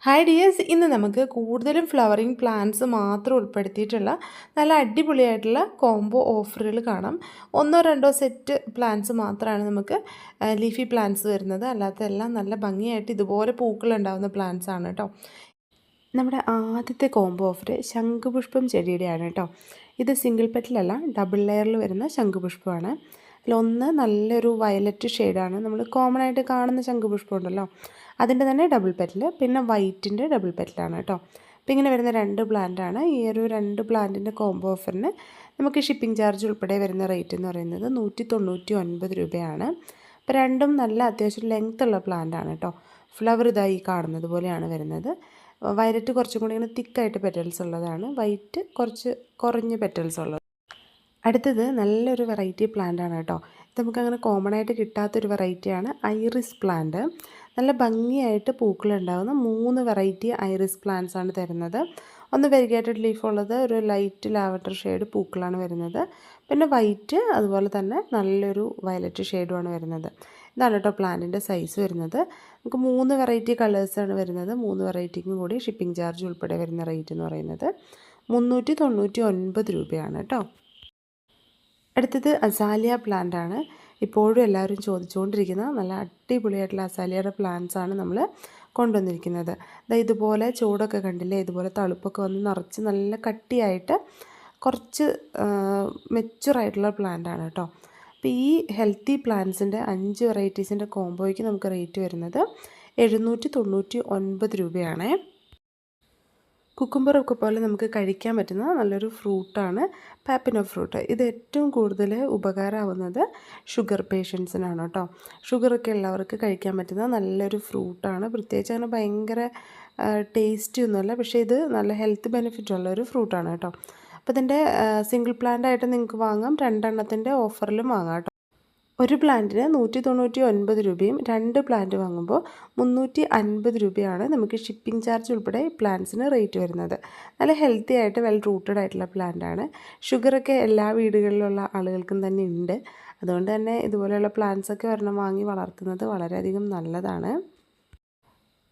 Hi dears, ഇന്ന് നമുക്ക് കൂടുതലും ഫ്ലവറിങ് പ്ലാന്റ്സ് മാത്രം ഉൾപ്പെടുത്തിയിട്ടുള്ള നല്ല അടിപൊളിയായിട്ടുള്ള കോംബോ ഓഫറുകൾ കാണാം. ഒന്നോ രണ്ടോ സെറ്റ് പ്ലാന്റ്സ് മാത്രമാണ് നമുക്ക് ലീഫി പ്ലാന്റ്സ് വരുന്നത്. അല്ലാത്തതെല്ലാം നല്ല ഭംഗിയായിട്ട് ഇതുപോലെ പൂക്കളുണ്ടാകുന്ന പ്ലാന്റ്സ് ആണ് കേട്ടോ. നമ്മുടെ ആദ്യത്തെ കോംബോ ഓഫർ ശംഖുപുഷ്പം ചെടിയുടെയാണ് കേട്ടോ. ഇത് സിംഗിൾ പെറ്റലല്ല, ഡബിൾ ലെയറിൽ വരുന്ന ശംഖുപുഷ്പമാണ്. അതിലൊന്ന് നല്ലൊരു വയലറ്റ് ഷെയ്ഡാണ്. നമ്മൾ കോമൺ ആയിട്ട് കാണുന്ന ശംഖുപുഷ്പം ഉണ്ടല്ലോ, അതിൻ്റെ തന്നെ ഡബിൾ പെറ്റൽ, പിന്നെ വൈറ്റിൻ്റെ ഡബിൾ പെറ്റലാണ് കേട്ടോ. അപ്പോൾ ഇങ്ങനെ വരുന്ന രണ്ട് പ്ലാന്റാണ്. ഈ ഒരു രണ്ട് പ്ലാന്റിൻ്റെ കോംബോ ഓഫറിന് നമുക്ക് ഷിപ്പിംഗ് ചാർജ് ഉൾപ്പെടെ വരുന്ന റേറ്റ് എന്ന് പറയുന്നത് 199 രൂപയാണ്. അപ്പോൾ രണ്ടും നല്ല അത്യാവശ്യം ലെങ്ത് ഉള്ള പ്ലാന്റാണ് കേട്ടോ. ഫ്ലവർ ഇതായി കാണുന്നത് പോലെയാണ് വരുന്നത്. വയലറ്റ് കുറച്ചും കൂടി ഇങ്ങനെ തിക്കായിട്ട് പെറ്റൽസ് ഉള്ളതാണ്, വൈറ്റ് കുറച്ച് കുറഞ്ഞ പെറ്റൽസ് ഉള്ളത്. അടുത്തത് നല്ലൊരു വെറൈറ്റി പ്ലാന്റ് ആണ് കേട്ടോ. ഇത് നമുക്കങ്ങനെ കോമൺ ആയിട്ട് കിട്ടാത്തൊരു വെറൈറ്റിയാണ് ഐറിസ് പ്ലാന്റ്. നല്ല ഭംഗിയായിട്ട് പൂക്കളുണ്ടാകുന്ന 3 വെറൈറ്റി ഐറിസ് പ്ലാന്റ്സ് ആണ് തരുന്നത്. ഒന്ന് വെരിഗേറ്റഡ് ലീഫ് ഉള്ളത്, ഒരു ലൈറ്റ് ലാവൻഡർ ഷെയ്ഡ് പൂക്കളാണ് വരുന്നത്. പിന്നെ വൈറ്റ്, അതുപോലെ തന്നെ നല്ലൊരു വയലറ്റ് ഷെയ്ഡുമാണ് വരുന്നത്. ഇതാണ് കേട്ടോ പ്ലാന്റിൻ്റെ സൈസ് വരുന്നത്. നമുക്ക് 3 വെറൈറ്റി കളേഴ്സാണ് വരുന്നത്. 3 വെറൈറ്റിക്കും കൂടി ഷിപ്പിംഗ് ചാർജ് ഉൾപ്പെടെ വരുന്ന റേറ്റ് എന്ന് പറയുന്നത് 399 രൂപയാണ് കേട്ടോ. അടുത്തത് അസാലിയ പ്ലാന്റ് ആണ്. ഇപ്പോഴും എല്ലാവരും ചോദിച്ചുകൊണ്ടിരിക്കുന്ന നല്ല അടിപൊളിയായിട്ടുള്ള അസാലിയയുടെ പ്ലാന്റ്സ് ആണ് നമ്മൾ കൊണ്ടുവന്നിരിക്കുന്നത്. ഇതുപോലെ ചൂടൊക്കെ കണ്ടില്ലേ, ഇതുപോലെ തളുപ്പൊക്കെ വന്ന് നിറച്ച് നല്ല കട്ടിയായിട്ട് കുറച്ച് മെച്ചുറായിട്ടുള്ള പ്ലാന്റ് ആണ് കേട്ടോ. അപ്പോൾ ഈ ഹെൽത്തി പ്ലാന്റ്സിൻ്റെ 5 വെറൈറ്റീസിൻ്റെ കോംബോയ്ക്ക് നമുക്ക് റേറ്റ് വരുന്നത് 799 രൂപയാണ്. കുക്കുംബറൊക്കെ പോലെ നമുക്ക് കഴിക്കാൻ പറ്റുന്ന നല്ലൊരു ഫ്രൂട്ടാണ് പാപ്പിനോ ഫ്രൂട്ട്. ഇത് ഏറ്റവും കൂടുതൽ ഉപകാരമാവുന്നത് ഷുഗർ പേഷ്യൻസിനാണ് കേട്ടോ. ഷുഗറൊക്കെ ഉള്ളവർക്ക് കഴിക്കാൻ പറ്റുന്ന നല്ലൊരു ഫ്രൂട്ടാണ്. പ്രത്യേകിച്ച് അങ്ങനെ ഭയങ്കര ടേസ്റ്റി ഒന്നുമല്ല, പക്ഷേ ഇത് നല്ല ഹെൽത്ത് ബെനിഫിറ്റ് ഉള്ള ഒരു ഫ്രൂട്ടാണ് കേട്ടോ. അപ്പോൾ ഇതിൻ്റെ സിംഗിൾ പ്ലാന്റ് ആയിട്ട് നിങ്ങൾക്ക് വാങ്ങാം, 2 എണ്ണത്തിൻ്റെ ഓഫറിലും വാങ്ങാം കേട്ടോ. ഒരു പ്ലാന്റിന് 199 രൂപയും 2 പ്ലാന്റ് വാങ്ങുമ്പോൾ 350 രൂപയാണ് നമുക്ക് ഷിപ്പിംഗ് ചാർജ് ഉൾപ്പെടെ പ്ലാന്റ്സിന് റേറ്റ് വരുന്നത്. നല്ല ഹെൽത്തി ആയിട്ട് വെൽ റൂട്ടഡ് ആയിട്ടുള്ള പ്ലാന്റാണ്. ഷുഗറൊക്കെ എല്ലാ വീടുകളിലുള്ള ആളുകൾക്കും തന്നെ ഉണ്ട്. അതുകൊണ്ട് തന്നെ ഇതുപോലെയുള്ള പ്ലാന്റ്സൊക്കെ ഒരെണ്ണം വാങ്ങി വളർത്തുന്നത് വളരെയധികം നല്ലതാണ്.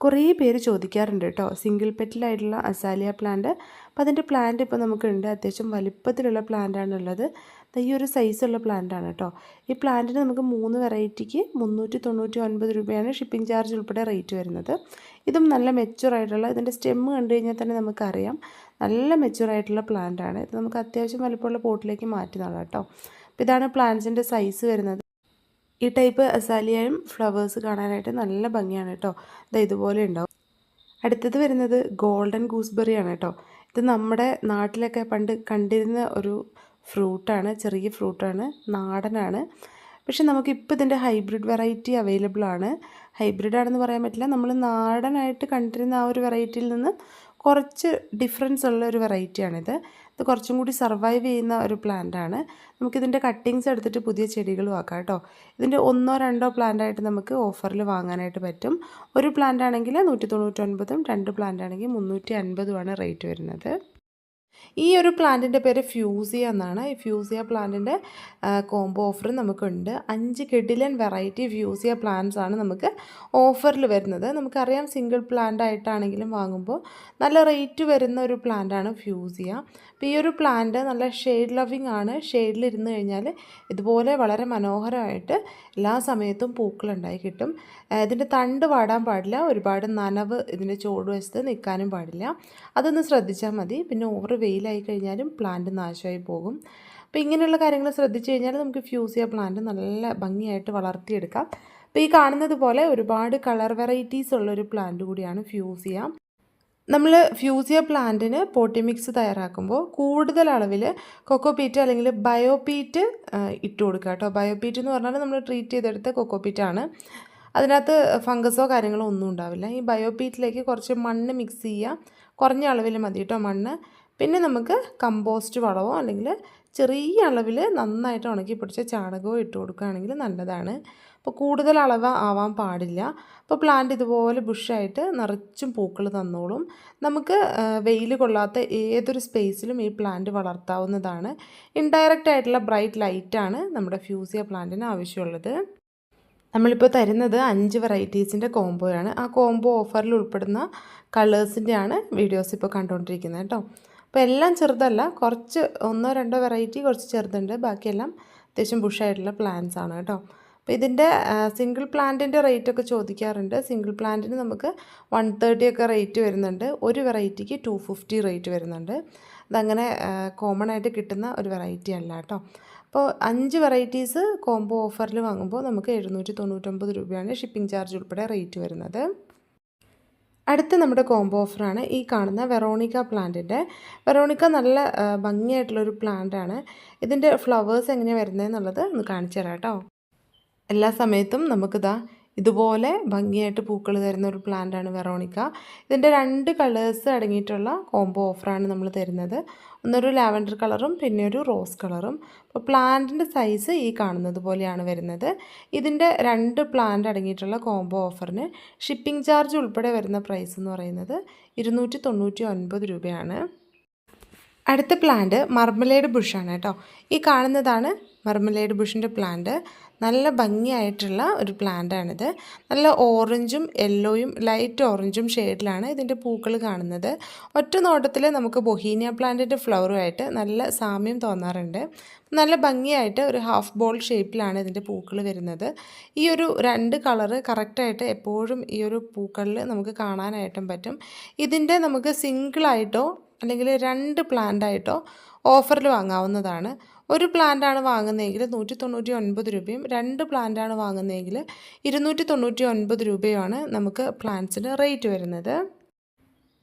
കുറേ പേര് ചോദിക്കാറുണ്ട് കേട്ടോ സിംഗിൾ പെറ്റലായിട്ടുള്ള അസാലിയ പ്ലാന്റ്. അപ്പോൾ അതിൻ്റെ പ്ലാന്റ് ഇപ്പോൾ നമുക്കുണ്ട്. അത്യാവശ്യം വലിപ്പത്തിലുള്ള പ്ലാന്റാണുള്ളത്. ഈ ഒരു സൈസുള്ള പ്ലാന്റാണ് കേട്ടോ. ഈ പ്ലാന്റിന് നമുക്ക് 3 വെറൈറ്റിക്ക് 399 രൂപയാണ് ഷിപ്പിംഗ് ചാർജ് ഉൾപ്പെടെ റേറ്റ് വരുന്നത്. ഇതും നല്ല മെച്ചുറായിട്ടുള്ള, ഇതിൻ്റെ സ്റ്റെമ്മ് കണ്ടു കഴിഞ്ഞാൽ തന്നെ നമുക്കറിയാം നല്ല മെച്ചുറായിട്ടുള്ള പ്ലാന്റാണ്. ഇത് നമുക്ക് അത്യാവശ്യം വലിപ്പമുള്ള പോട്ടിലേക്ക് മാറ്റി നടാം കേട്ടോ. അപ്പോൾ ഇതാണ് പ്ലാന്റ്സിൻ്റെ സൈസ് വരുന്നത്. ഈ ടൈപ്പ് അസാലിയയും ഫ്ലവേഴ്സ് കാണാനായിട്ട് നല്ല ഭംഗിയാണ് കേട്ടോ. ഇതുപോലെ ഉണ്ടാവും. അടുത്തത് വരുന്നത് ഗോൾഡൻ ഗൂസ്ബെറിയാണ് കേട്ടോ. ഇത് നമ്മുടെ നാട്ടിലൊക്കെ പണ്ട് കണ്ടിരുന്ന ഒരു ഫ്രൂട്ടാണ്, ചെറിയ ഫ്രൂട്ടാണ്, നാടനാണ്. പക്ഷെ നമുക്കിപ്പോൾ ഇതിൻ്റെ ഹൈബ്രിഡ് വെറൈറ്റി അവൈലബിൾ ആണ്. ഹൈബ്രിഡ് ആണെന്ന് പറയാൻ പറ്റില്ല, നമ്മൾ നാടനായിട്ട് കണ്ടിരുന്ന ആ ഒരു വെറൈറ്റിയിൽ നിന്ന് കുറച്ച് ഡിഫറൻസ് ഉള്ള ഒരു വെറൈറ്റിയാണിത്. ഇത് കുറച്ചും കൂടി സർവൈവ് ചെയ്യുന്ന ഒരു പ്ലാന്റാണ്. നമുക്കിതിൻ്റെ കട്ടിങ്സ് എടുത്തിട്ട് പുതിയ ചെടികളും ആക്കാം കേട്ടോ. ഇതിൻ്റെ 1 2 പ്ലാന്റായിട്ട് നമുക്ക് ഓഫറിൽ വാങ്ങാനായിട്ട് പറ്റും. ഒരു പ്ലാന്റ് ആണെങ്കിൽ 199ഉം 2 പ്ലാന്റ് ആണെങ്കിൽ 350ഉമാണ് റേറ്റ് വരുന്നത്. ഈ ഒരു പ്ലാന്റിൻ്റെ പേര് ഫ്യൂസിയ എന്നാണ്. ഈ ഫ്യൂസിയ പ്ലാന്റിൻ്റെ കോംബോ ഓഫർ നമുക്കുണ്ട്. 5 കിഡിലൻ വെറൈറ്റി ഫ്യൂസിയ പ്ലാന്റ്സ് ആണ് നമുക്ക് ഓഫറിൽ വരുന്നത്. നമുക്കറിയാം സിംഗിൾ പ്ലാന്റ് ആയിട്ടാണെങ്കിലും വാങ്ങുമ്പോൾ നല്ല റേറ്റ് വരുന്ന ഒരു പ്ലാന്റാണ് ഫ്യൂസിയ. അപ്പോൾ ഈ ഒരു പ്ലാന്റ് നല്ല ഷെയ്ഡ് ലവിങ് ആണ്. ഷെയ്ഡിലിരുന്ന് കഴിഞ്ഞാൽ ഇതുപോലെ വളരെ മനോഹരമായിട്ട് എല്ലാ സമയത്തും പൂക്കളുണ്ടായി കിട്ടും. ഇതിൻ്റെ തണ്ട് വാടാൻ പാടില്ല, ഒരുപാട് നനവ് ഇതിൻ്റെ ചുവട് വശത്ത് നിൽക്കാനും പാടില്ല. അതൊന്ന് ശ്രദ്ധിച്ചാൽ മതി. പിന്നെ ഓവർ വെയിലായി കഴിഞ്ഞാലും പ്ലാന്റ് നാശമായി പോകും. അപ്പോൾ ഇങ്ങനെയുള്ള കാര്യങ്ങൾ ശ്രദ്ധിച്ചു കഴിഞ്ഞാൽ നമുക്ക് ഫ്യൂസിയ പ്ലാന്റ് നല്ല ഭംഗിയായിട്ട് വളർത്തിയെടുക്കാം. അപ്പോൾ ഈ കാണുന്നത് പോലെ ഒരുപാട് കളർ വെറൈറ്റീസ് ഉള്ളൊരു പ്ലാന്റ് കൂടിയാണ് ഫ്യൂസിയ. നമ്മൾ ഫ്യൂസിയ പ്ലാന്റിന് പോട്ടി മിക്സ് തയ്യാറാക്കുമ്പോൾ കൂടുതൽ അളവിൽ കൊക്കോപീറ്റ് അല്ലെങ്കിൽ ബയോപീറ്റ് ഇട്ട് കൊടുക്കുക കേട്ടോ. ബയോപീറ്റ് എന്ന് പറഞ്ഞാൽ നമ്മൾ ട്രീറ്റ് ചെയ്തെടുത്ത കൊക്കോപീറ്റാണ്. അതിനകത്ത് ഫംഗസോ കാര്യങ്ങളോ ഒന്നും ഉണ്ടാവില്ല. ഈ ബയോപീറ്റിലേക്ക് കുറച്ച് മണ്ണ് മിക്സ് ചെയ്യുക, കുറഞ്ഞ അളവിൽ മതി കേട്ടോ മണ്ണ്. പിന്നെ നമുക്ക് കമ്പോസ്റ്റ് വളമോ അല്ലെങ്കിൽ ചെറിയ അളവിൽ നന്നായിട്ട് ഉണക്കി പിടിച്ച ചാണകമോ ഇട്ട് കൊടുക്കുകയാണെങ്കിൽ നല്ലതാണ്. അപ്പോൾ കൂടുതൽ അളവ് ആവാൻ പാടില്ല. അപ്പോൾ പ്ലാന്റ് ഇതുപോലെ ബുഷായിട്ട് നിറച്ചും പൂക്കൾ തന്നോളും. നമുക്ക് വെയിൽ കൊള്ളാത്ത ഏതൊരു സ്പേസിലും ഈ പ്ലാന്റ് വളർത്താവുന്നതാണ്. ഇൻഡയറക്റ്റ് ആയിട്ടുള്ള ബ്രൈറ്റ് ലൈറ്റാണ് നമ്മുടെ ഫ്യൂസിയ പ്ലാന്റിന് ആവശ്യമുള്ളത്. നമ്മളിപ്പോൾ തരുന്നത് 5 വെറൈറ്റീസിൻ്റെ കോംബോയാണ്. ആ കോംബോ ഓഫറിൽ ഉൾപ്പെടുന്ന കളേഴ്സിൻ്റെയാണ് വീഡിയോസ് ഇപ്പോൾ കണ്ടുകൊണ്ടിരിക്കുന്നത് കേട്ടോ. അപ്പോൾ എല്ലാം ചെറുതല്ല, കുറച്ച് 1-2 വെറൈറ്റി കുറച്ച് ചെറുതുണ്ട്, ബാക്കിയെല്ലാം അത്യാവശ്യം ബുഷായിട്ടുള്ള പ്ലാന്റ്സ് ആണ് കേട്ടോ. അപ്പോൾ ഇതിൻ്റെ സിംഗിൾ പ്ലാന്റിൻ്റെ റേറ്റൊക്കെ ചോദിക്കാറുണ്ട്. സിംഗിൾ പ്ലാന്റിന് നമുക്ക് 130 ഒക്കെ റേറ്റ് വരുന്നുണ്ട്, ഒരു വെറൈറ്റിക്ക് 250 റേറ്റ് വരുന്നുണ്ട്. അതങ്ങനെ കോമൺ ആയിട്ട് കിട്ടുന്ന ഒരു വെറൈറ്റി അല്ല കേട്ടോ. അപ്പോൾ 5 വെറൈറ്റീസ് കോംബോ ഓഫറിൽ വാങ്ങുമ്പോൾ നമുക്ക് 799 രൂപയാണ് ഷിപ്പിംഗ് ചാർജ് ഉൾപ്പെടെ റേറ്റ് വരുന്നത്. അടുത്ത നമ്മുടെ കോംബോ ഓഫറാണ് ഈ കാണുന്ന വെറോണിക്ക പ്ലാന്റിൻ്റെ. വെറോണിക്ക നല്ല ഭംഗിയായിട്ടുള്ളൊരു പ്ലാന്റാണ്. ഇതിൻ്റെ ഫ്ലവേഴ്സ് എങ്ങനെയാണ് വരുന്നതെന്നുള്ളത് ഒന്ന് കാണിച്ചു തരാം കേട്ടോ. എല്ലാ സമയത്തും നമുക്കിതാ ഇതുപോലെ ഭംഗിയായിട്ട് പൂക്കൾ തരുന്ന ഒരു പ്ലാന്റാണ് വെറോണിക്ക. ഇതിൻ്റെ 2 കളേഴ്സ് അടങ്ങിയിട്ടുള്ള കോംബോ ഓഫറാണ് നമ്മൾ തരുന്നത്. ഒന്നൊരു ലാവൻഡർ കളറും പിന്നെ ഒരു റോസ് കളറും. അപ്പോൾ പ്ലാന്റിൻ്റെ സൈസ് ഈ കാണുന്നത് പോലെയാണ് വരുന്നത്. ഇതിൻ്റെ 2 പ്ലാന്റ് അടങ്ങിയിട്ടുള്ള കോംബോ ഓഫറിന് ഷിപ്പിംഗ് ചാർജ് ഉൾപ്പെടെ വരുന്ന പ്രൈസ് എന്ന് പറയുന്നത് 299 രൂപയാണ്. അടുത്ത പ്ലാന്റ് മർമലേഡ് ബുഷാണ് കേട്ടോ. ഈ കാണുന്നതാണ് മർമലേഡ് ബുഷിൻ്റെ പ്ലാന്റ്. നല്ല ഭംഗിയായിട്ടുള്ള ഒരു പ്ലാന്റാണിത്. നല്ല ഓറഞ്ചും യെല്ലോയും ലൈറ്റ് ഓറഞ്ചും ഷെയ്ഡിലാണ് ഇതിൻ്റെ പൂക്കൾ കാണുന്നത്. ഒറ്റ നോട്ടത്തിൽ നമുക്ക് ബൊഹീനിയ പ്ലാന്റിൻ്റെ ഫ്ലവറുമായിട്ട് നല്ല സാമ്യം തോന്നാറുണ്ട്. നല്ല ഭംഗിയായിട്ട് ഒരു ഹാഫ് ബോൾ ഷേപ്പിലാണ് ഇതിൻ്റെ പൂക്കൾ വരുന്നത്. ഈ ഒരു 2 കളറ് കറക്റ്റായിട്ട് എപ്പോഴും ഈ ഒരു പൂക്കളിൽ നമുക്ക് കാണാനായിട്ടും പറ്റും. ഇതിൻ്റെ നമുക്ക് സിംഗിളായിട്ടോ അല്ലെങ്കിൽ 2 പ്ലാന്റായിട്ടോ ഓഫറിൽ വാങ്ങാവുന്നതാണ്. ഒരു പ്ലാന്റാണ് വാങ്ങുന്നതെങ്കിൽ 199 രൂപയും 2 പ്ലാന്റാണ് വാങ്ങുന്നതെങ്കിൽ 299 രൂപയുമാണ് നമുക്ക് പ്ലാന്റ്സിന് റേറ്റ് വരുന്നത്.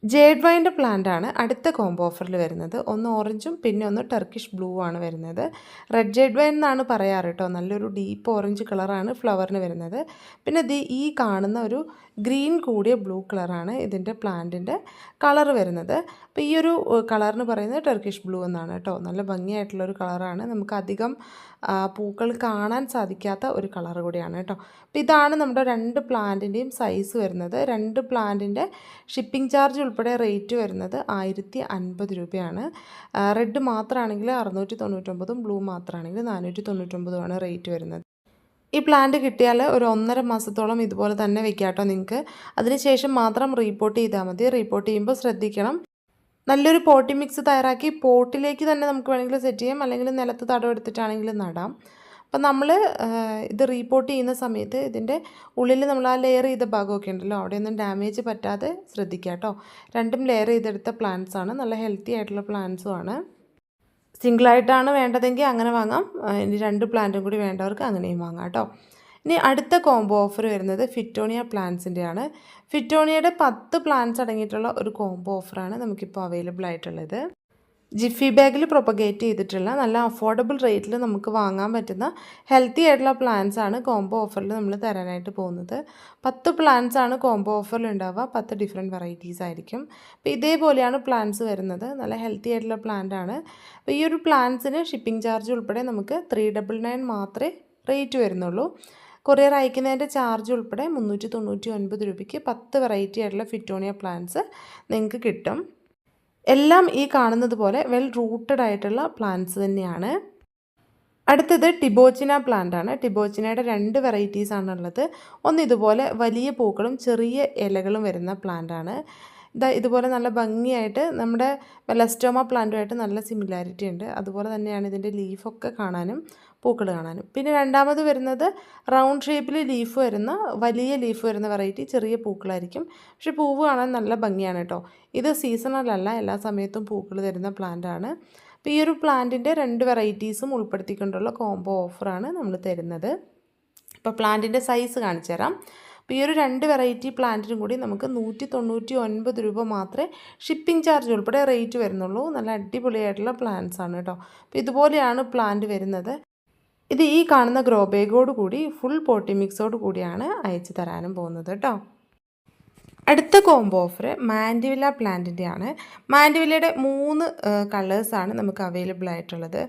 ജേഡ് വൈൻ്റെ പ്ലാന്റാണ് അടുത്ത കോംബോ ഓഫറിൽ വരുന്നത്. ഒന്ന് ഓറഞ്ചും പിന്നെ ഒന്ന് ടർക്കിഷ് ബ്ലൂ ആണ് വരുന്നത്. റെഡ് ജേഡ് വൈൻ എന്നാണ് പറയാറ് കേട്ടോ. നല്ലൊരു ഡീപ്പ് ഓറഞ്ച് കളറാണ് ഫ്ലവറിന് വരുന്നത്. പിന്നെ ഈ കാണുന്ന ഒരു ഗ്രീൻ കൂടിയ ബ്ലൂ കളറാണ് ഇതിൻ്റെ പ്ലാന്റിൻ്റെ കളർ വരുന്നത്. അപ്പോൾ ഈ ഒരു കളറിന് പറയുന്നത് ടർക്കിഷ് ബ്ലൂ എന്നാണ് കേട്ടോ. നല്ല ഭംഗിയായിട്ടുള്ളൊരു കളറാണ്. നമുക്ക് അധികം പൂക്കൾ കാണാൻ സാധിക്കാത്ത ഒരു കളർ കൂടിയാണ് കേട്ടോ. അപ്പോൾ ഇതാണ് നമ്മുടെ 2 പ്ലാന്റിൻ്റെയും സൈസ് വരുന്നത്. 2 പ്ലാന്റിൻ്റെ ഷിപ്പിംഗ് ചാർജ് ഉൾപ്പെടെ റേറ്റ് വരുന്നത് 1050 രൂപയാണ്. റെഡ് മാത്രമാണെങ്കിൽ 699, ബ്ലൂ മാത്രമാണെങ്കിൽ 499 റേറ്റ് വരുന്നത്. ഈ പ്ലാന്റ് കിട്ടിയാൽ ഒരു 1.5 മാസത്തോളം ഇതുപോലെ തന്നെ വെക്കാം കേട്ടോ നിങ്ങൾക്ക്. അതിനുശേഷം മാത്രം റീപോർട്ട് ചെയ്താൽ മതി. റീപോർട്ട് ചെയ്യുമ്പോൾ ശ്രദ്ധിക്കണം, നല്ലൊരു പോട്ടി മിക്സ് തയ്യാറാക്കി പോട്ടിലേക്ക് തന്നെ നമുക്ക് വേണമെങ്കിൽ സെറ്റ് ചെയ്യാം, അല്ലെങ്കിൽ നിലത്ത് തടവെടുത്തിട്ടാണെങ്കിലും നടാം. അപ്പം നമ്മൾ ഇത് റീപോർട്ട് ചെയ്യുന്ന സമയത്ത് ഇതിൻ്റെ ഉള്ളിൽ നമ്മൾ ആ ലെയർ ചെയ്ത ഭാഗമൊക്കെ ഉണ്ടല്ലോ, അവിടെയൊന്നും ഡാമേജ് പറ്റാതെ ശ്രദ്ധിക്കുക കേട്ടോ. 2ഉം ലെയർ ചെയ്തെടുത്ത പ്ലാന്റ്സ് ആണ്, നല്ല ഹെൽത്തി ആയിട്ടുള്ള പ്ലാന്റ്സും ആണ്. സിംഗിളായിട്ടാണ് വേണ്ടതെങ്കിൽ അങ്ങനെ വാങ്ങാം, ഇനി 2 പ്ലാന്റും കൂടി വേണ്ടവർക്ക് അങ്ങനെയും വാങ്ങാം കേട്ടോ. ഇനി അടുത്ത കോംബോ ഓഫർ വരുന്നത് ഫിറ്റോണിയ പ്ലാന്റ്സിൻ്റെയാണ്. ഫിറ്റോണിയയുടെ 10 പ്ലാന്റ്സ് അടങ്ങിയിട്ടുള്ള ഒരു കോംബോ ഓഫറാണ് നമുക്കിപ്പോൾ അവൈലബിൾ ആയിട്ടുള്ളത്. ജിഫി ബാഗിൽ പ്രൊപ്പഗേറ്റ് ചെയ്തിട്ടുള്ള നല്ല അഫോർഡബിൾ റേറ്റിൽ നമുക്ക് വാങ്ങാൻ പറ്റുന്ന ഹെൽത്തി ആയിട്ടുള്ള പ്ലാന്റ്സ് ആണ് കോംബോ ഓഫറിൽ നമ്മൾ തരാനായിട്ട് പോകുന്നത്. 10 പ്ലാന്റ്സ് ആണ് കോംബോ ഓഫറിൽ ഉണ്ടാവുക. 10 ഡിഫറെൻറ്റ് വെറൈറ്റീസ് ആയിരിക്കും. അപ്പോൾ ഇതേപോലെയാണ് പ്ലാന്റ്സ് വരുന്നത്. നല്ല ഹെൽത്തി ആയിട്ടുള്ള പ്ലാന്റ് ആണ്. അപ്പോൾ ഈ ഒരു പ്ലാന്റ്സിന് ഷിപ്പിംഗ് ചാർജ് ഉൾപ്പെടെ നമുക്ക് 399 മാത്രമേ റേറ്റ് വരുന്നുള്ളൂ. കൊറിയർ അയക്കുന്നതിൻ്റെ ചാർജ് ഉൾപ്പെടെ 399 രൂപയ്ക്ക് 10 വെറൈറ്റി ആയിട്ടുള്ള ഫിറ്റോണിയ പ്ലാന്റ്സ് നിങ്ങൾക്ക് കിട്ടും. എല്ലാം ഈ കാണുന്നത് പോലെ വെൽ റൂട്ടഡ് ആയിട്ടുള്ള പ്ലാന്റ്സ് തന്നെയാണ്. അടുത്തത് ടിബോച്ചിന പ്ലാന്റ് ആണ്. ടിബോച്ചിനയുടെ 2 വെറൈറ്റീസ് ആണുള്ളത്. ഒന്ന് ഇതുപോലെ വലിയ പൂക്കളും ചെറിയ ഇലകളും വരുന്ന പ്ലാന്റ് ആണ്. ഇതുപോലെ നല്ല ഭംഗിയായിട്ട് നമ്മുടെ വെലസ്റ്റോമ പ്ലാന്റുമായിട്ട് നല്ല സിമിലാരിറ്റി ഉണ്ട്. അതുപോലെ തന്നെയാണ് ഇതിൻ്റെ ലീഫൊക്കെ കാണാനും പൂക്കൾ കാണാനും. പിന്നെ രണ്ടാമത് വരുന്നത് റൗണ്ട് ഷേപ്പിൽ ലീഫ് വരുന്ന വലിയ ലീഫ് വരുന്ന വെറൈറ്റി, ചെറിയ പൂക്കളായിരിക്കും, പക്ഷേ പൂവ് കാണാൻ നല്ല ഭംഗിയാണ് കേട്ടോ. ഇത് സീസണലല്ല, എല്ലാ സമയത്തും പൂക്കൾ തരുന്ന പ്ലാന്റാണ്. അപ്പോൾ ഈ ഒരു പ്ലാന്റിൻ്റെ 2 വെറൈറ്റീസും ഉൾപ്പെടുത്തിക്കൊണ്ടുള്ള കോംബോ ഓഫറാണ് നമ്മൾ തരുന്നത്. അപ്പോൾ പ്ലാന്റിൻ്റെ സൈസ് കാണിച്ചു തരാം. അപ്പോൾ ഈ ഒരു 2 വെറൈറ്റി പ്ലാന്റിനും കൂടി നമുക്ക് 199 രൂപ മാത്രമേ ഷിപ്പിംഗ് ചാർജ് ഉൾപ്പെടെ റേറ്റ് വരുന്നുള്ളൂ. നല്ല അടിപൊളിയായിട്ടുള്ള പ്ലാന്റ്സ് ആണ് കേട്ടോ. അപ്പോൾ ഇതുപോലെയാണ് പ്ലാന്റ് വരുന്നത്. ഇത് ഈ കാണുന്ന ഗ്രോ ബാഗോട് കൂടി ഫുൾ പോട്ടി മിക്സോട് കൂടിയാണ് അയച്ചു തരാനും പോകുന്നത് കേട്ടോ. അടുത്ത കോംബോ ഓഫർ മാൻഡിവില്ല പ്ലാന്റിൻ്റെയാണ്. മാൻഡിവില്ലയുടെ 3 കളേഴ്സാണ് നമുക്ക് അവൈലബിൾ ആയിട്ടുള്ളത്.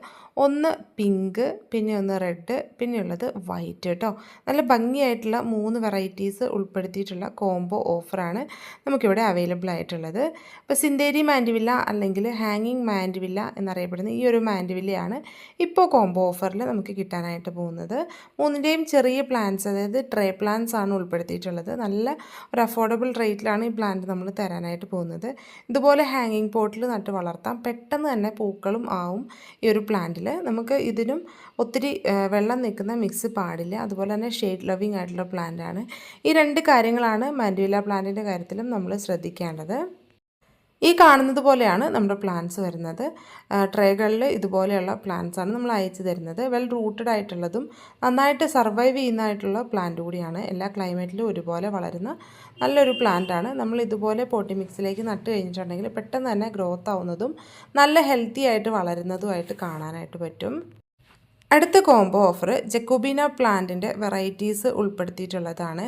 ഒന്ന് പിങ്ക്, പിന്നെ ഒന്ന് റെഡ്, പിന്നെയുള്ളത് വൈറ്റ് കേട്ടോ. നല്ല ഭംഗിയായിട്ടുള്ള 3 വെറൈറ്റീസ് ഉൾപ്പെടുത്തിയിട്ടുള്ള കോംബോ ഓഫറാണ് നമുക്കിവിടെ അവൈലബിൾ ആയിട്ടുള്ളത്. അപ്പോൾ സിന്തേരി മാൻഡിവില്ല അല്ലെങ്കിൽ ഹാങ്ങിങ് മാൻഡിവില്ല എന്നറിയപ്പെടുന്ന ഈ ഒരു മാൻഡിവില്ലയാണ് ഇപ്പോൾ കോംബോ ഓഫറിൽ നമുക്ക് കിട്ടാനായിട്ട് പോകുന്നത്. 3ൻ്റെയും ചെറിയ പ്ലാന്റ്സ്, അതായത് ട്രേ പ്ലാന്റ്സ് ആണ് ഉൾപ്പെടുത്തിയിട്ടുള്ളത്. നല്ല ഒരു അഫോർഡബിൾ റേറ്റിലാണ് ഈ പ്ലാന്റ് നമ്മൾ തരാനായിട്ട് പോകുന്നത്. ഇതുപോലെ ഹാങ്ങിങ് പോട്ടിൽ നട്ട് വളർത്താം. പെട്ടെന്ന് തന്നെ പൂക്കളും ആവും ഈ ഒരു പ്ലാന്റിൽ. നമുക്ക് ഇതിനും ഒത്തിരി വെള്ളം നിൽക്കുന്ന മിക്സ് പാടില്ല. അതുപോലെ തന്നെ ഷെയ്ഡ് ലവിങ് ആയിട്ടുള്ള പ്ലാന്റ് ആണ്. ഈ 2 കാര്യങ്ങളാണ് മാൻഡിവില്ല പ്ലാന്റിൻ്റെ കാര്യത്തിലും നമ്മൾ ശ്രദ്ധിക്കേണ്ടത്. ഈ കാണുന്നത് പോലെയാണ് നമ്മുടെ പ്ലാന്റ്സ് വരുന്നത്. ട്രേകളിൽ ഇതുപോലെയുള്ള പ്ലാന്റ്സ് ആണ് നമ്മൾ അയച്ചു തരുന്നത്. വെൽ റൂട്ടഡ് ആയിട്ടുള്ളതും നന്നായിട്ട് സർവൈവ് ചെയ്യുന്നതായിട്ടുള്ള പ്ലാന്റ് കൂടിയാണ്. എല്ലാ ക്ലൈമറ്റിലും ഒരുപോലെ വളരുന്ന നല്ലൊരു പ്ലാന്റ് ആണ്. നമ്മൾ ഇതുപോലെ പോട്ടി മിക്സിലേക്ക് നട്ട് കഴിഞ്ഞിട്ടുണ്ടെങ്കിൽ പെട്ടെന്ന് തന്നെ ഗ്രോത്ത് ആവുന്നതും നല്ല ഹെൽത്തി ആയിട്ട് വളരുന്നതുമായിട്ട് കാണാനായിട്ട് പറ്റും. അടുത്ത കോംബോ ഓഫർ ജക്കോബീന പ്ലാന്റിൻ്റെ വെറൈറ്റീസ് ഉൾപ്പെടുത്തിയിട്ടുള്ളതാണ്.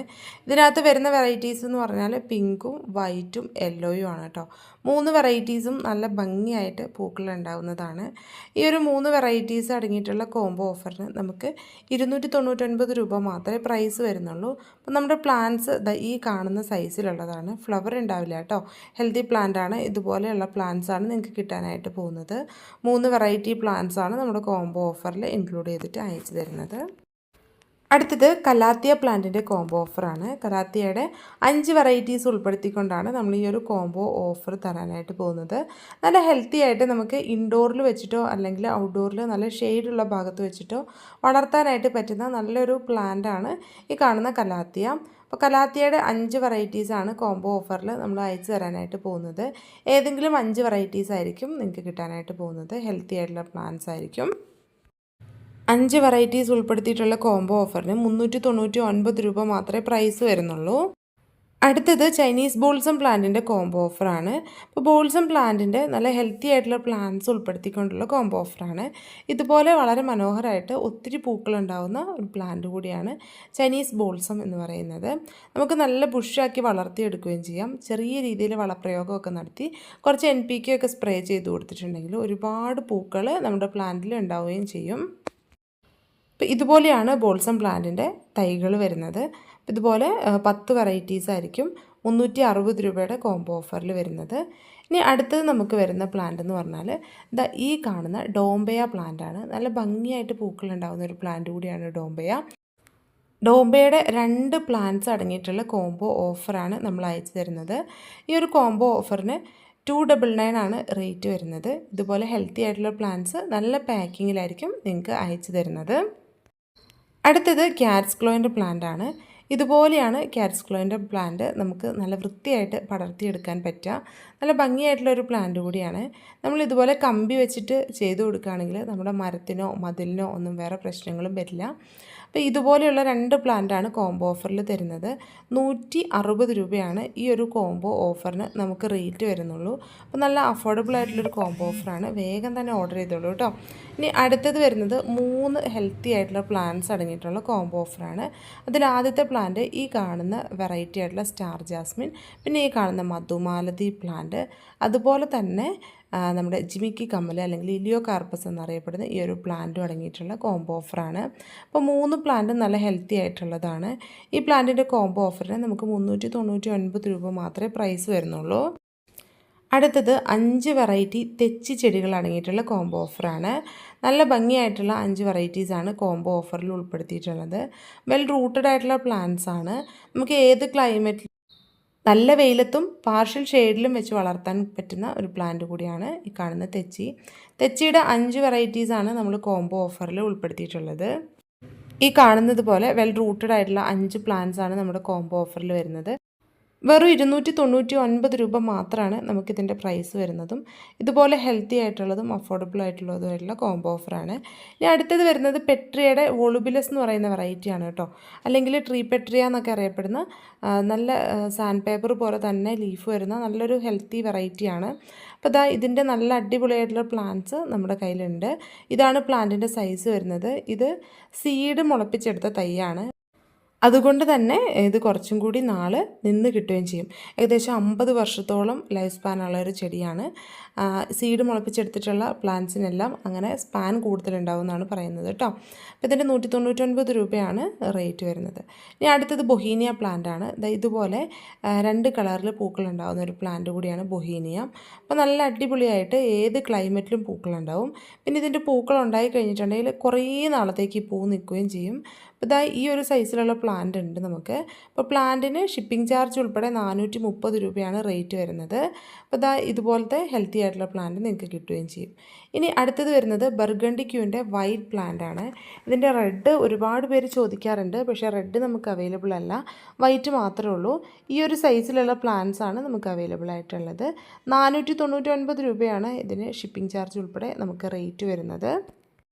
ഇതിനകത്ത് വരുന്ന വെറൈറ്റീസ് എന്ന് പറഞ്ഞാൽ പിങ്കും വൈറ്റും യെല്ലോയും ആണ് കേട്ടോ. 3 വെറൈറ്റീസും നല്ല ഭംഗിയായിട്ട് പൂക്കളുണ്ടാവുന്നതാണ്. ഈ ഒരു 3 വെറൈറ്റീസ് അടങ്ങിയിട്ടുള്ള കോംബോ ഓഫറിന് നമുക്ക് 299 രൂപ മാത്രമേ പ്രൈസ് വരുന്നുള്ളൂ. അപ്പോൾ നമ്മുടെ പ്ലാന്റ്സ് ഈ കാണുന്ന സൈസിലുള്ളതാണ്. ഫ്ലവർ ഉണ്ടാവില്ല കേട്ടോ. ഹെൽത്തി പ്ലാന്റ് ആണ്. ഇതുപോലെയുള്ള പ്ലാന്റ്സ് ആണ് നിങ്ങൾക്ക് കിട്ടാനായിട്ട് പോകുന്നത്. 3 വെറൈറ്റി പ്ലാന്റ്സ് ആണ് നമ്മുടെ കോംബോ ഓഫറിൽ ഇൻക്ലൂഡ് ചെയ്തിട്ട് അയച്ചു തരുന്നത്. അടുത്തത് കലാത്തിയ പ്ലാന്റിൻ്റെ കോംബോ ഓഫറാണ്. കലാത്തിയയുടെ 5 വെറൈറ്റീസ് ഉൾപ്പെടുത്തിക്കൊണ്ടാണ് നമ്മൾ ഈ ഒരു കോംബോ ഓഫർ തരാനായിട്ട് പോകുന്നത്. നല്ല ഹെൽത്തി ആയിട്ട് നമുക്ക് ഇൻഡോറിൽ വെച്ചിട്ടോ അല്ലെങ്കിൽ ഔട്ട്ഡോറിൽ നല്ല ഷെയ്ഡുള്ള ഭാഗത്ത് വെച്ചിട്ടോ വളർത്താനായിട്ട് പറ്റുന്ന നല്ലൊരു പ്ലാന്റാണ് ഈ കാണുന്ന കലാത്തിയ. അപ്പോൾ കലാത്തിയയുടെ 5 വെറൈറ്റീസാണ് കോംബോ ഓഫറിൽ നമ്മൾ അയച്ചു തരാനായിട്ട് പോകുന്നത്. ഏതെങ്കിലും 5 വെറൈറ്റീസ് ആയിരിക്കും നിങ്ങൾക്ക് കിട്ടാനായിട്ട് പോകുന്നത്. ഹെൽത്തി ആയിട്ടുള്ള പ്ലാന്റ്സ് ആയിരിക്കും. 5 വെറൈറ്റീസ് ഉൾപ്പെടുത്തിയിട്ടുള്ള കോംബോ ഓഫറിന് 399 രൂപ മാത്രമേ പ്രൈസ് വരുന്നുള്ളൂ. അടുത്തത് ചൈനീസ് ബോൾസം പ്ലാന്റിൻ്റെ കോംബോ ഓഫറാണ്. അപ്പോൾ ബോൾസം പ്ലാന്റിൻ്റെ നല്ല ഹെൽത്തി ആയിട്ടുള്ള പ്ലാന്റ്സ് ഉൾപ്പെടുത്തിക്കൊണ്ടുള്ള കോംബോ ഓഫറാണ്. ഇതുപോലെ വളരെ മനോഹരമായിട്ട് ഒത്തിരി പൂക്കളുണ്ടാവുന്ന ഒരു പ്ലാന്റ് കൂടിയാണ് ചൈനീസ് ബോൾസം എന്ന് പറയുന്നത്. നമുക്ക് നല്ല ബുഷാക്കി വളർത്തിയെടുക്കുകയും ചെയ്യാം. ചെറിയ രീതിയിൽ വളപ്രയോഗമൊക്കെ നടത്തി കുറച്ച് NPK ഒക്കെ സ്പ്രേ ചെയ്ത് കൊടുത്തിട്ടുണ്ടെങ്കിൽ ഒരുപാട് പൂക്കൾ നമ്മുടെ പ്ലാന്റിൽ ഉണ്ടാവുകയും ചെയ്യും. അപ്പോൾ ഇതുപോലെയാണ് ബോൾസം പ്ലാന്റിൻ്റെ തൈകൾ വരുന്നത്. ഇതുപോലെ 10 വെറൈറ്റീസ് ആയിരിക്കും 360 രൂപയുടെ കോംബോ ഓഫറിൽ വരുന്നത്. ഇനി അടുത്തത് നമുക്ക് വരുന്ന പ്ലാന്റ് എന്ന് പറഞ്ഞാൽ ഈ കാണുന്ന ഡോംബയ പ്ലാന്റാണ്. നല്ല ഭംഗിയായിട്ട് പൂക്കളുണ്ടാകുന്ന ഒരു പ്ലാന്റ് കൂടിയാണ് ഡോംബയ. ഡോംബയുടെ 2 പ്ലാന്റ്സ് അടങ്ങിയിട്ടുള്ള കോംബോ ഓഫറാണ് നമ്മൾ അയച്ചു തരുന്നത്. ഈ ഒരു കോംബോ ഓഫറിന് 299 ആണ് റേറ്റ് വരുന്നത്. ഇതുപോലെ ഹെൽത്തി ആയിട്ടുള്ള പ്ലാന്റ്സ് നല്ല പാക്കിങ്ങിലായിരിക്കും നിങ്ങൾക്ക് അയച്ചു തരുന്നത്. അടുത്തത് ക്യാറ്റ്സ് ക്ലോയിൻ്റെ പ്ലാന്റ് ആണ്. ഇതുപോലെയാണ് ക്യാറ്റ്സ് ക്ലോയിൻ്റെ പ്ലാന്റ് നമുക്ക് നല്ല വൃത്തിയായിട്ട് പടർത്തിയെടുക്കാൻ പറ്റുക. നല്ല ഭംഗിയായിട്ടുള്ളൊരു പ്ലാന്റ് കൂടിയാണ്. നമ്മൾ ഇതുപോലെ കമ്പി വെച്ചിട്ട് ചെയ്തു കൊടുക്കുകയാണെങ്കിൽ നമ്മുടെ മരത്തിനോ മതിലിനോ ഒന്നും വേറെ പ്രശ്നങ്ങളും വരില്ല. അപ്പോൾ ഇതുപോലെയുള്ള 2 പ്ലാന്റാണ് കോംബോ ഓഫറിൽ തരുന്നത്. 160 രൂപയാണ് ഈ ഒരു കോംബോ ഓഫറിന് നമുക്ക് റേറ്റ് വരുന്നുള്ളൂ. അപ്പോൾ നല്ല അഫോർഡബിൾ ആയിട്ടുള്ളൊരു കോംബോ ഓഫറാണ്. വേഗം തന്നെ ഓർഡർ ചെയ്തോളൂ കേട്ടോ. ഇനി അടുത്തത് വരുന്നത് 3 ഹെൽത്തി ആയിട്ടുള്ള പ്ലാന്റ്സ് അടങ്ങിയിട്ടുള്ള കോംബോ ഓഫറാണ്. അതിൽ ആദ്യത്തെ പ്ലാന്റ് ഈ കാണുന്ന വെറൈറ്റി ആയിട്ടുള്ള സ്റ്റാർ ജാസ്മിൻ, പിന്നെ ഈ കാണുന്ന മധുമാലതി പ്ലാന്റ്, അതുപോലെ തന്നെ നമ്മുടെ ജിമിക്കി കമ്മൽ അല്ലെങ്കിൽ ഇലിയോ കാർപ്പസ് എന്നറിയപ്പെടുന്ന ഈ ഒരു പ്ലാന്റും അടങ്ങിയിട്ടുള്ള കോംബോ ഓഫറാണ്. അപ്പോൾ 3 പ്ലാന്റും നല്ല ഹെൽത്തി ആയിട്ടുള്ളതാണ്. ഈ പ്ലാന്റിൻ്റെ കോംബോ ഓഫറിന് നമുക്ക് 399 രൂപ മാത്രമേ പ്രൈസ് വരുന്നുള്ളൂ. അടുത്തത് 5 വെറൈറ്റി തെച്ചി ചെടികൾ അടങ്ങിയിട്ടുള്ള കോംബോ ഓഫറാണ്. നല്ല ഭംഗിയായിട്ടുള്ള 5 വെറൈറ്റീസാണ് കോംബോ ഓഫറിൽ ഉൾപ്പെടുത്തിയിട്ടുള്ളത്. വെൽ റൂട്ടഡ് ആയിട്ടുള്ള പ്ലാന്റ്സ് ആണ്. നമുക്ക് ഏത് ക്ലൈമറ്റിൽ നല്ല വെയിലത്തും പാർഷ്യൽ ഷെയ്ഡിലും വെച്ച് വളർത്താൻ പറ്റുന്ന ഒരു പ്ലാന്റ് കൂടിയാണ് ഈ കാണുന്ന തെച്ചി. തെച്ചിയുടെ 5 വെറൈറ്റീസാണ് നമ്മൾ കോംബോ ഓഫറിൽ ഉൾപ്പെടുത്തിയിട്ടുള്ളത്. ഈ കാണുന്നത് പോലെ വെൽ റൂട്ടഡ് ആയിട്ടുള്ള 5 പ്ലാന്റ്സ് ആണ് നമ്മുടെ കോംബോ ഓഫറിൽ വരുന്നത്. വെറും 299 രൂപ മാത്രമാണ് നമുക്കിതിൻ്റെ പ്രൈസ് വരുന്നതും. ഇതുപോലെ ഹെൽത്തി ആയിട്ടുള്ളതും അഫോർഡബിൾ ആയിട്ടുള്ളതുമായിട്ടുള്ള കോംബോ ഓഫറാണ്. ഇനി അടുത്തത് വരുന്നത് പെട്രിയയുടെ വോളുബിലസ് എന്ന് പറയുന്ന വെറൈറ്റിയാണ് കേട്ടോ. അല്ലെങ്കിൽ ട്രീ പെട്രിയ എന്നൊക്കെ അറിയപ്പെടുന്ന നല്ല സാൻഡ് പേപ്പർ പോലെ തന്നെ ലീഫ് വരുന്ന നല്ലൊരു ഹെൽത്തി വെറൈറ്റിയാണ്. അപ്പോൾ ഇതിൻ്റെ നല്ല അടിപൊളിയായിട്ടുള്ള പ്ലാന്റ്സ് നമ്മുടെ കയ്യിലുണ്ട്. ഇതാണ് പ്ലാന്റിൻ്റെ സൈസ് വരുന്നത്. ഇത് സീഡ് മുളപ്പിച്ചെടുത്ത തൈയാണ്. അതുകൊണ്ട് തന്നെ ഇത് കുറച്ചും കൂടി നാൾ നിന്ന് കിട്ടുകയും ചെയ്യും. ഏകദേശം 50 വർഷത്തോളം ലൈഫ് സ്പാനുള്ള ഒരു ചെടിയാണ്. സീഡ് മുളപ്പിച്ചെടുത്തിട്ടുള്ള പ്ലാന്റ്സിനെല്ലാം അങ്ങനെ സ്പാൻ കൂടുതലുണ്ടാവും എന്നാണ് പറയുന്നത് കേട്ടോ. അപ്പോൾ ഇതിൻ്റെ 199 രൂപയാണ് റേറ്റ് വരുന്നത്. ഇനി അടുത്തത് ബൊഹീനിയ പ്ലാന്റ് ആണ്. ഇതുപോലെ 2 കളറിൽ പൂക്കളുണ്ടാകുന്ന ഒരു പ്ലാന്റ് കൂടിയാണ് ബൊഹീനിയ. അപ്പോൾ നല്ല അടിപൊളിയായിട്ട് ഏത് ക്ലൈമറ്റിലും പൂക്കളുണ്ടാവും. പിന്നെ ഇതിൻ്റെ പൂക്കൾ ഉണ്ടായി കഴിഞ്ഞിട്ടുണ്ടെങ്കിൽ കുറേ നാളത്തേക്ക് ഈ പൂ നിൽക്കുകയും ചെയ്യും. അപ്പോൾ ഈ ഒരു സൈസിലുള്ള പ്ലാന്റ് ഉണ്ട് നമുക്ക്. അപ്പോൾ പ്ലാന്റിന് ഷിപ്പിംഗ് ചാർജ് ഉൾപ്പെടെ 430 രൂപയാണ് റേറ്റ് വരുന്നത്. അപ്പോൾ ഇതുപോലത്തെ ഹെൽത്തി ആയിട്ടുള്ള പ്ലാന്റ് നിങ്ങൾക്ക് കിട്ടുകയും ചെയ്യും. ഇനി അടുത്തത് വരുന്നത് ബർഗണ്ടി ക്യൂവിൻ്റെ വൈറ്റ് പ്ലാന്റ് ആണ്. ഇതിൻ്റെ റെഡ് ഒരുപാട് പേര് ചോദിക്കാറുണ്ട്, പക്ഷേ റെഡ് നമുക്ക് അവൈലബിൾ അല്ല, വൈറ്റ് മാത്രമേ ഉള്ളൂ. ഈ ഒരു സൈസിലുള്ള പ്ലാന്റ്സ് ആണ് നമുക്ക് അവൈലബിൾ ആയിട്ടുള്ളത്. 499 രൂപയാണ് ഇതിന് ഷിപ്പിംഗ് ചാർജ് ഉൾപ്പെടെ നമുക്ക് റേറ്റ് വരുന്നത്.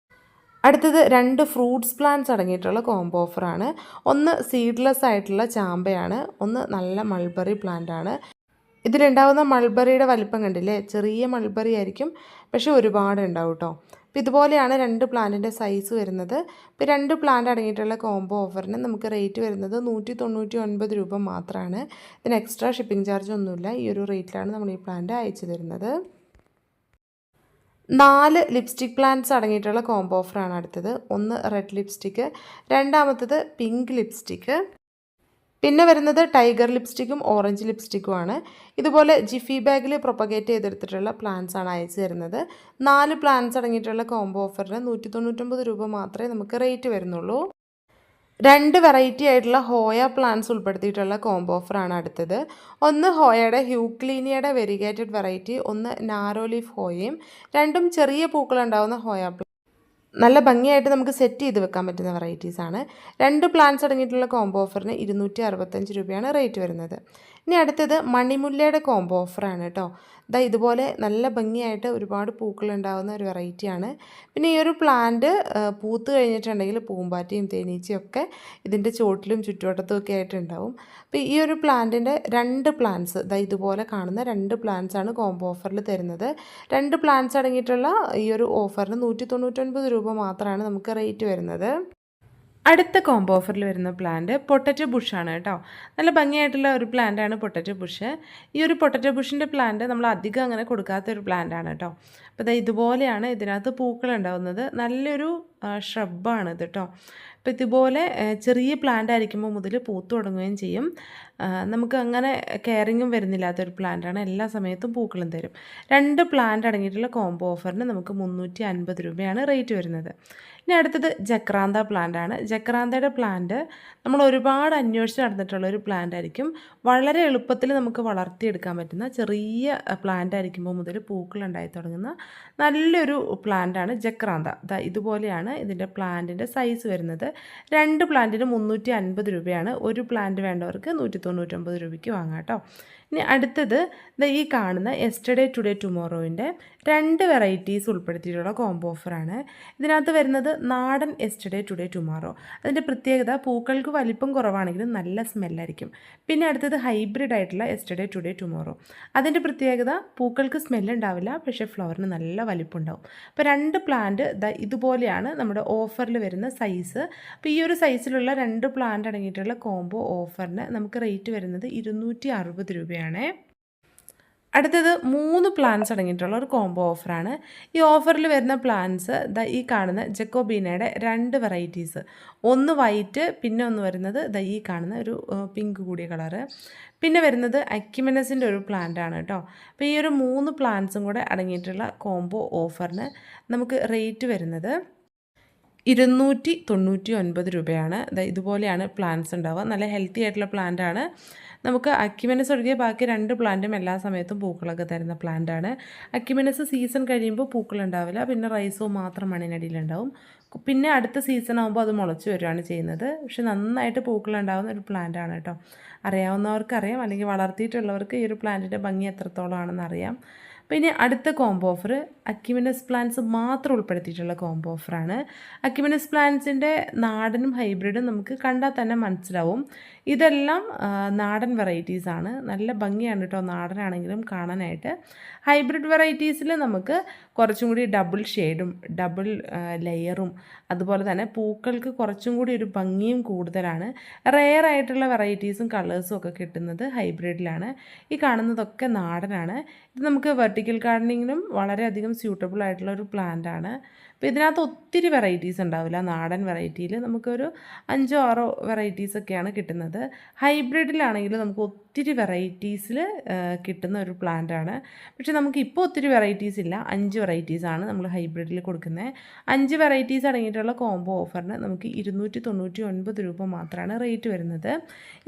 അടുത്തത് 2 ഫ്രൂട്ട്സ് പ്ലാന്റ്സ് അടങ്ങിയിട്ടുള്ള കോംബോ ഓഫറാണ്. ഒന്ന് സീഡ്ലെസ് ആയിട്ടുള്ള ചാമ്പയാണ്, ഒന്ന് നല്ല മൾബറി പ്ലാന്റ് ആണ്. ഇതിലുണ്ടാകുന്ന മൾബറിയുടെ വലിപ്പം കണ്ടില്ലേ, ചെറിയ മൾബറി ആയിരിക്കും, പക്ഷേ ഒരുപാട് ഉണ്ടാവും കേട്ടോ. അപ്പോൾ ഇതുപോലെയാണ് 2 പ്ലാന്റിൻ്റെ സൈസ് വരുന്നത്. ഇപ്പോൾ 2 പ്ലാന്റ് അടങ്ങിയിട്ടുള്ള കോംബോ ഓഫറിന് നമുക്ക് റേറ്റ് വരുന്നത് 199 രൂപ മാത്രമാണ്. ഇതിന് എക്സ്ട്രാ ഷിപ്പിംഗ് ചാർജ് ഒന്നുമില്ല. ഈ ഒരു റേറ്റിലാണ് നമ്മൾ ഈ പ്ലാന്റ് അയച്ചു തരുന്നത്. 4 ലിപ്സ്റ്റിക് പ്ലാന്റ്സ് അടങ്ങിയിട്ടുള്ള കോംബോ ഓഫറാണ് അടുത്തത്. ഒന്ന് റെഡ് ലിപ്സ്റ്റിക്ക്, രണ്ടാമത്തത് പിങ്ക് ലിപ്സ്റ്റിക്ക്, പിന്നെ വരുന്നത് ടൈഗർ ലിപ്സ്റ്റിക്കും ഓറഞ്ച് ലിപ്സ്റ്റിക്കുമാണ്. ഇതുപോലെ ജിഫി ബാഗിൽ പ്രൊപ്പഗേറ്റ് ചെയ്തെടുത്തിട്ടുള്ള പ്ലാന്റ്സ് ആണ് അയച്ചു തരുന്നത്. 4 പ്ലാന്റ്സ് അടങ്ങിയിട്ടുള്ള കോംബോ ഓഫറിന് 199 രൂപ മാത്രമേ നമുക്ക് റേറ്റ് വരുന്നുള്ളൂ. 2 വെറൈറ്റി ആയിട്ടുള്ള ഹോയ പ്ലാന്റ്സ് ഉൾപ്പെടുത്തിയിട്ടുള്ള കോംബോ ഓഫറാണ് അടുത്തത്. ഒന്ന് ഹോയയുടെ ഹ്യൂക്ലീനിയയുടെ വെരിഗേറ്റഡ് വെറൈറ്റി, ഒന്ന് നാരോ ലീഫ് ഹോയയും. രണ്ടും ചെറിയ പൂക്കളുണ്ടാകുന്ന ഹോയ. നല്ല ഭംഗിയായിട്ട് നമുക്ക് സെറ്റ് ചെയ്ത് വെക്കാൻ പറ്റുന്ന വെറൈറ്റീസാണ്. 2 പ്ലാന്റ്സ് അടങ്ങിയിട്ടുള്ള കോംബോ ഓഫറിന് 265 രൂപയാണ് റേറ്റ് വരുന്നത്. ഇനി അടുത്തത് മണിമുല്ലയുടെ കോംബോ ഓഫറാണ് കേട്ടോ. ഇതുപോലെ നല്ല ഭംഗിയായിട്ട് ഒരുപാട് പൂക്കളുണ്ടാകുന്ന ഒരു വെറൈറ്റിയാണ്. പിന്നെ ഈ ഒരു പ്ലാന്റ് പൂത്ത് കഴിഞ്ഞിട്ടുണ്ടെങ്കിൽ പൂമ്പാറ്റയും തേനീച്ചയും ഒക്കെ ഇതിൻ്റെ ചോട്ടിലും ചുറ്റുവട്ടത്തും ഒക്കെ ആയിട്ടുണ്ടാവും. അപ്പോൾ ഈ ഒരു പ്ലാന്റിൻ്റെ 2 പ്ലാന്റ്സ് ഇതുപോലെ കാണുന്ന 2 പ്ലാന്റ്സാണ് കോംബോ ഓഫറിൽ തരുന്നത്. 2 പ്ലാന്റ്സ് അടങ്ങിയിട്ടുള്ള ഈ ഒരു ഓഫറിന് 199 രൂപ മാത്രമാണ് നമുക്ക് റേറ്റ് വരുന്നത്. അടുത്ത കോംബോ ഓഫറിൽ വരുന്ന പ്ലാന്റ് പൊട്ടറ്റോ ബുഷാണ് കേട്ടോ. നല്ല ഭംഗിയായിട്ടുള്ള ഒരു പ്ലാന്റാണ് പൊട്ടറ്റോ ബുഷ്. ഈ ഒരു പൊട്ടറ്റോ ബുഷിൻ്റെ പ്ലാന്റ് നമ്മൾ അധികം അങ്ങനെ കൊടുക്കാത്തൊരു പ്ലാന്റാണ് കേട്ടോ. അപ്പോൾ ഇതുപോലെയാണ് ഇതിനകത്ത് പൂക്കൾ ഉണ്ടാകുന്നത്. നല്ലൊരു ഷ്രബാണ് ഇത് കേട്ടോ. അപ്പോൾ ഇതുപോലെ ചെറിയ പ്ലാന്റ് ആയിരിക്കുമ്പോൾ മുതൽ പൂത്തു തുടങ്ങുകയും ചെയ്യും. നമുക്ക് അങ്ങനെ കെയറിങ്ങും വരുന്നില്ലാത്തൊരു പ്ലാന്റാണ്. എല്ലാ സമയത്തും പൂക്കളും തരും. 2 പ്ലാന്റ് അടങ്ങിയിട്ടുള്ള കോംബോ ഓഫറിന് നമുക്ക് 350 രൂപയാണ് റേറ്റ് വരുന്നത്. ഇനി അടുത്തത് ജക്രാന്ത പ്ലാന്റ് ആണ്. ജക്രാന്തയുടെ പ്ലാന്റ് നമ്മൾ ഒരുപാട് അന്വേഷിച്ച് നടന്നിട്ടുള്ള ഒരു പ്ലാന്റ് ആയിരിക്കും. വളരെ എളുപ്പത്തിൽ നമുക്ക് വളർത്തിയെടുക്കാൻ പറ്റുന്ന ചെറിയ പ്ലാന്റ് ആയിരിക്കുമ്പോൾ മുതൽ പൂക്കൾ ഉണ്ടായി തുടങ്ങുന്ന നല്ലൊരു പ്ലാന്റാണ് ജക്രാന്ത. ഇതുപോലെയാണ് ഇതിൻ്റെ പ്ലാന്റിൻ്റെ സൈസ് വരുന്നത്. 2 പ്ലാന്റിന് 350 രൂപയാണ്. ഒരു പ്ലാന്റ് വേണ്ടവർക്ക് 199 രൂപയ്ക്ക് വാങ്ങാം കേട്ടോ. ഇനി അടുത്തത് ഈ കാണുന്ന യെസ്റ്റർഡേ ടുഡേ ടുമോറോവിൻ്റെ 2 വെറൈറ്റീസ് ഉൾപ്പെടുത്തിയിട്ടുള്ള കോംബോ ഓഫറാണ്. ഇതിനകത്ത് വരുന്നത് നാടൻ യെസ്റ്റർഡേ ടുഡേ ടുമോറോ. അതിൻ്റെ പ്രത്യേകത പൂക്കൾക്ക് വലിപ്പം കുറവാണെങ്കിലും നല്ല സ്മെല്ലായിരിക്കും. പിന്നെ അടുത്തത് ഹൈബ്രിഡ് ആയിട്ടുള്ള യെസ്റ്റർഡേ ടുഡേ ടുമോറോ. അതിൻ്റെ പ്രത്യേകത പൂക്കൾക്ക് സ്മെല്ലുണ്ടാവില്ല, പക്ഷേ ഫ്ലവറിന് നല്ല വലിപ്പം ഉണ്ടാവും. അപ്പോൾ 2 പ്ലാന്റ് ഇതുപോലെയാണ് നമ്മുടെ ഓഫറിൽ വരുന്ന സൈസ്. അപ്പോൾ ഈ ഒരു സൈസിലുള്ള 2 പ്ലാന്റ് അടങ്ങിയിട്ടുള്ള കോംബോ ഓഫറിന് നമുക്ക് റേറ്റ് വരുന്നത് 260 രൂപയാണ്. അടുത്തത് 3 പ്ലാന്റ്സ് അടങ്ങിയിട്ടുള്ള ഒരു കോംബോ ഓഫറാണ്. ഈ ഓഫറിൽ വരുന്ന പ്ലാന്റ്സ് ഈ കാണുന്ന ജക്കോബീനയുടെ 2 വെറൈറ്റീസ്. ഒന്ന് വൈറ്റ്, പിന്നെ ഒന്ന് വരുന്നത് ഈ കാണുന്ന ഒരു പിങ്ക് കൂടിയ കളറ്. പിന്നെ വരുന്നത് അക്യുമിനസിൻ്റെ ഒരു പ്ലാന്റ് ആണ് കേട്ടോ. അപ്പോൾ ഈ ഒരു 3 പ്ലാന്റ്സും കൂടെ അടങ്ങിയിട്ടുള്ള കോംബോ ഓഫറിന് നമുക്ക് റേറ്റ് വരുന്നത് 299 രൂപയാണ്. ഇതുപോലെയാണ് പ്ലാന്റ്സ് ഉണ്ടാവുക. നല്ല ഹെൽത്തി ആയിട്ടുള്ള പ്ലാന്റാണ്. നമുക്ക് അക്യുമിനസ് ഒഴികെ ബാക്കി 2 പ്ലാന്റും എല്ലാ സമയത്തും പൂക്കളൊക്കെ തരുന്ന പ്ലാന്റാണ്. അക്യുമിനസ് സീസൺ കഴിയുമ്പോൾ പൂക്കളുണ്ടാവില്ല, പിന്നെ റൈസോ മാത്രം മണ്ണിനടിയിലുണ്ടാവും. പിന്നെ അടുത്ത സീസൺ ആകുമ്പോൾ അത് മുളച്ച് വരികയാണ് ചെയ്യുന്നത്. പക്ഷെ നന്നായിട്ട് പൂക്കളുണ്ടാകുന്ന ഒരു പ്ലാന്റാണ് കേട്ടോ. അറിയാവുന്നവർക്ക് അറിയാം, അല്ലെങ്കിൽ വളർത്തിയിട്ടുള്ളവർക്ക് ഈ ഒരു പ്ലാന്റിൻ്റെ ഭംഗി എത്രത്തോളം ആണെന്ന് അറിയാം. പിന്നെ അടുത്ത കോംബോ ഓഫർ അക്യുമിനസ് പ്ലാന്റ്സ് മാത്രം ഉൾപ്പെടുത്തിയിട്ടുള്ള കോംബോ ഓഫറാണ്. അക്യുമിനസ് പ്ലാന്റ്സിൻ്റെ നാടനും ഹൈബ്രിഡും നമുക്ക് കണ്ടാൽ തന്നെ മനസ്സിലാവും. ഇതെല്ലാം നാടൻ വെറൈറ്റീസാണ്. നല്ല ഭംഗിയാണ് കേട്ടോ നാടനാണെങ്കിലും കാണാനായിട്ട്. ഹൈബ്രിഡ് വെറൈറ്റീസിൽ നമുക്ക് കുറച്ചും കൂടി ഡബിൾ ഷെയ്ഡും ഡബിൾ ലെയറും അതുപോലെ തന്നെ പൂക്കൾക്ക് കുറച്ചും കൂടി ഒരു ഭംഗിയും കൂടുതലാണ്. റെയർ ആയിട്ടുള്ള വെറൈറ്റീസും കളേഴ്സും ഒക്കെ കിട്ടുന്നത് ഹൈബ്രിഡിലാണ്. ഈ കാണുന്നതൊക്കെ നാടനാണ്. ഇത് നമുക്ക് വെർട്ടിക്കൽ ഗാർഡനിങ്ങിനും വളരെയധികം സ്യൂട്ടബിൾ ആയിട്ടുള്ള ഒരു പ്ലാന്റ് ആണ്. അപ്പോൾ ഇതിനകത്ത് ഒത്തിരി വെറൈറ്റീസ് ഉണ്ടാവില്ല. നാടൻ വെറൈറ്റിയിൽ നമുക്കൊരു 5-6 വെറൈറ്റീസൊക്കെയാണ് കിട്ടുന്നത്. ഹൈബ്രിഡിലാണെങ്കിൽ നമുക്ക് ഒത്തിരി വെറൈറ്റീസിൽ കിട്ടുന്ന ഒരു പ്ലാന്റ് ആണ്. പക്ഷേ നമുക്കിപ്പോൾ ഒത്തിരി വെറൈറ്റീസ് ഇല്ല. 5 വെറൈറ്റീസാണ് നമ്മൾ ഹൈബ്രിഡിൽ കൊടുക്കുന്നത്. 5 വെറൈറ്റീസ് അടങ്ങിയിട്ടുള്ള കോംബോ ഓഫറിന് നമുക്ക് 299 രൂപ മാത്രമാണ് റേറ്റ് വരുന്നത്.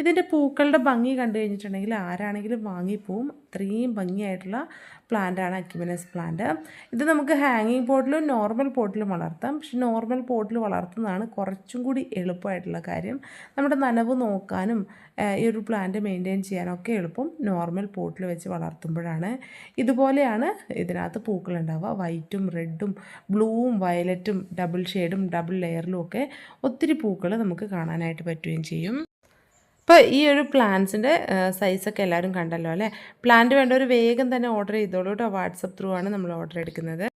ഇതിൻ്റെ പൂക്കളുടെ ഭംഗി കണ്ടു കഴിഞ്ഞിട്ടുണ്ടെങ്കിൽ ആരാണെങ്കിലും വാങ്ങിപ്പോവും. അത്രയും ഭംഗിയായിട്ടുള്ള പ്ലാന്റാണ് അക്യുമിനസ് പ്ലാന്റ്. ഇത് നമുക്ക് ഹാങ്ങിങ് പോട്ടിലും നോർമൽ പോട്ടിലും വളർത്താം. പക്ഷെ നോർമൽ പോട്ടിൽ വളർത്തുന്നതാണ് കുറച്ചും കൂടി എളുപ്പമായിട്ടുള്ള കാര്യം. നമ്മുടെ നനവ് നോക്കാനും ഈ ഒരു പ്ലാന്റ് മെയിൻറ്റെയിൻ ചെയ്യാനൊക്കെ എളുപ്പം നോർമൽ പോട്ടിൽ വെച്ച് വളർത്തുമ്പോഴാണ്. ഇതുപോലെയാണ് ഇതിനകത്ത് പൂക്കളുണ്ടാവുക. വൈറ്റും റെഡും ബ്ലൂവും വയലറ്റും ഡബിൾ ഷെയ്ഡും ഡബിൾ ലെയറിലും ഒക്കെ ഒത്തിരി പൂക്കൾ നമുക്ക് കാണാനായിട്ട് പറ്റുകയും ചെയ്യും. അപ്പോൾ ഈ ഒരു പ്ലാന്റ്സിൻ്റെ സൈസൊക്കെ എല്ലാവരും കണ്ടല്ലോ അല്ലേ. പ്ലാന്റ് വേണ്ടവർ വേഗം തന്നെ ഓർഡർ ചെയ്തോളൂ കേട്ടോ. വാട്സപ്പ് ത്രൂ ആണ് നമ്മൾ ഓർഡർ എടുക്കുന്നത്.